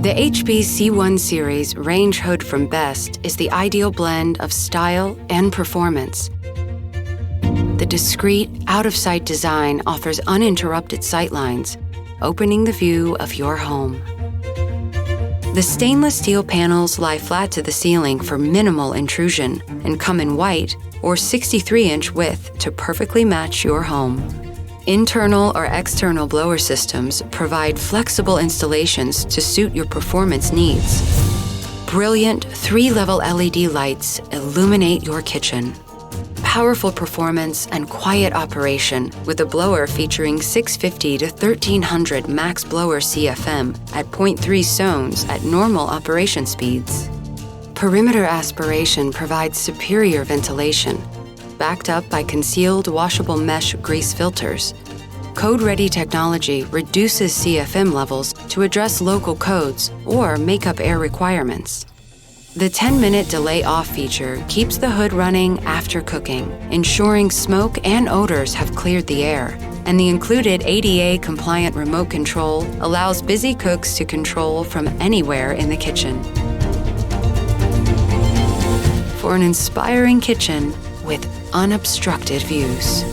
The HBC1 series range hood from Best is the ideal blend of style and performance. The discreet, out-of-sight design offers uninterrupted sightlines, opening the view of your home. The stainless steel panels lie flat to the ceiling for minimal intrusion and come in white or 63-inch width to perfectly match your home. Internal or external blower systems provide flexible installations to suit your performance needs. Brilliant 3-level LED lights illuminate your kitchen. Powerful performance and quiet operation with a blower featuring 650 to 1300 Max Blower CFM at 0.3 zones at normal operation speeds. Perimeter aspiration provides superior ventilation, backed up by concealed washable mesh grease filters. Code-ready technology reduces CFM levels to address local codes or make up air requirements. The 10-minute delay off feature keeps the hood running after cooking, ensuring smoke and odors have cleared the air. And the included ADA-compliant remote control allows busy cooks to control from anywhere in the kitchen. For an inspiring kitchen with unobstructed views.